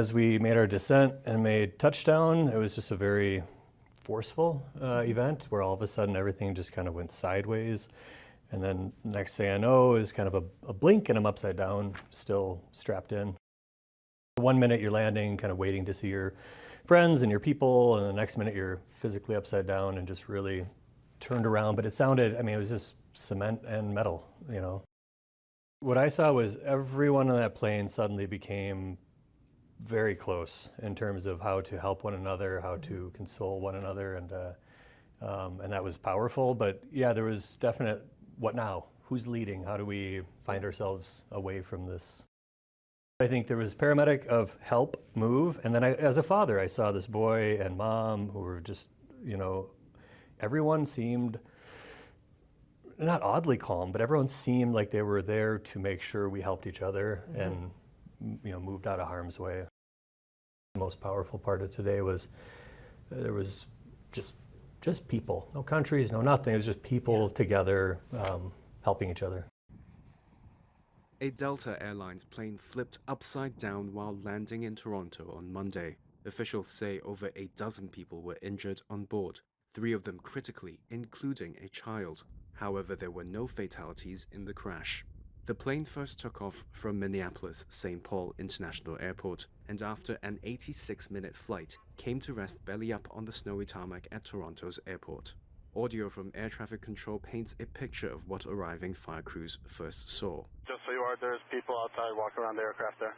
As we made our descent and made touchdown, it was just a very forceful event where all of a sudden everything just kind of went sideways. And then next thing I know is kind of a blink and I'm upside down, still strapped in. 1 minute you're landing, kind of waiting to see your friends and your people, and the next minute you're physically upside down and just really turned around. But it sounded, I mean, it was just cement and metal, you know. What I saw was everyone on that plane suddenly became very close in terms of how to help one another, how to console one another, and that was powerful. But yeah, there was definite, what now? Who's leading? How do we find ourselves away from this? I think there was paramedic of help, move, and then as a father, I saw this boy and mom who were just, you know, everyone seemed, not oddly calm, but everyone seemed like they were there to make sure we helped each other and, you know, moved out of harm's way. The most powerful part of today was there was just people, no countries, no nothing. It was just people together helping each other. A Delta Airlines plane flipped upside down while landing in Toronto on Monday. Officials say over a dozen people were injured on board, 3 of them critically, including a child. However, there were no fatalities in the crash. The plane first took off from Minneapolis-St. Paul International Airport, and after an 86-minute flight, came to rest belly up on the snowy tarmac at Toronto's airport. Audio from air traffic control paints a picture of what arriving fire crews first saw. Just so you are, there's people outside walking around the aircraft there.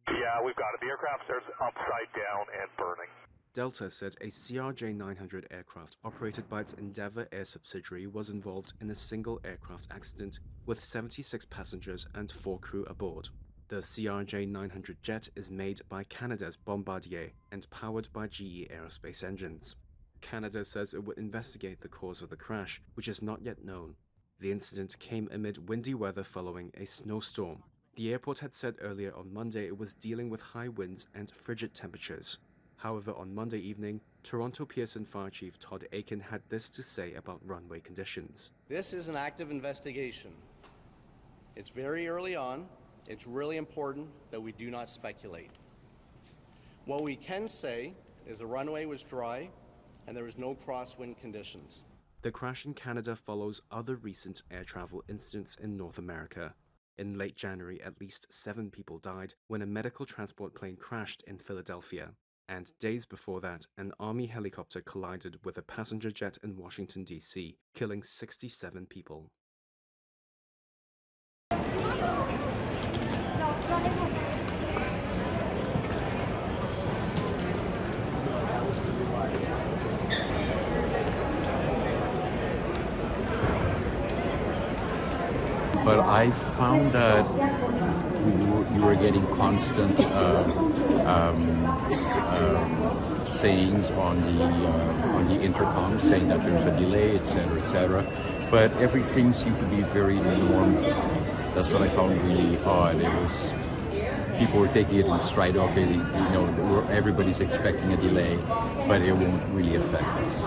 Yeah, we've got it. The aircraft there's upside down and burning. Delta said a CRJ-900 aircraft operated by its Endeavour Air subsidiary was involved in a single aircraft accident with 76 passengers and 4 crew aboard. The CRJ-900 jet is made by Canada's Bombardier and powered by GE Aerospace engines. Canada says it would investigate the cause of the crash, which is not yet known. The incident came amid windy weather following a snowstorm. The airport had said earlier on Monday it was dealing with high winds and frigid temperatures. However, on Monday evening, Toronto Pearson Fire Chief Todd Aiken had this to say about runway conditions. This is an active investigation. It's very early on. It's really important that we do not speculate. What we can say is the runway was dry and there was no crosswind conditions. The crash in Canada follows other recent air travel incidents in North America. In late January, at least 7 people died when a medical transport plane crashed in Philadelphia. And days before that, an Army helicopter collided with a passenger jet in Washington, D.C., killing 67 people. But I found that you were getting constant sayings on the intercom saying that there's a delay, etc., etc. But everything seemed to be very normal. That's what I found really odd. It was people were taking it in stride. Okay, you know, everybody's expecting a delay, but it won't really affect us.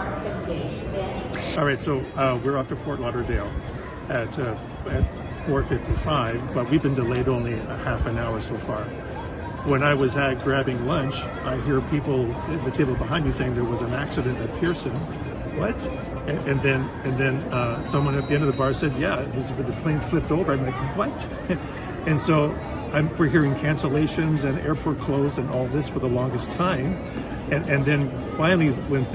All right, so we're off to Fort Lauderdale at 4:55, but we've been delayed only a half an hour so far. When I was grabbing lunch, I hear people at the table behind me saying there was an accident at Pearson. What? And then someone at the end of the bar said, yeah, the plane flipped over. I'm like, what? And so we're hearing cancellations and airport closed and all this for the longest time. And then finally, when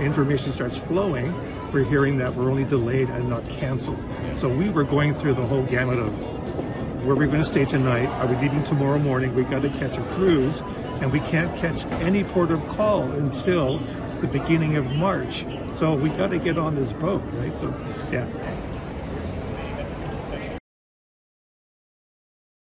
information starts flowing, we're hearing that we're only delayed and not canceled. So we were going through the whole gamut of where we're going to stay tonight. Are we leaving tomorrow morning? We got to catch a cruise, and we can't catch any port of call until the beginning of March. So we got to get on this boat, right? So, yeah.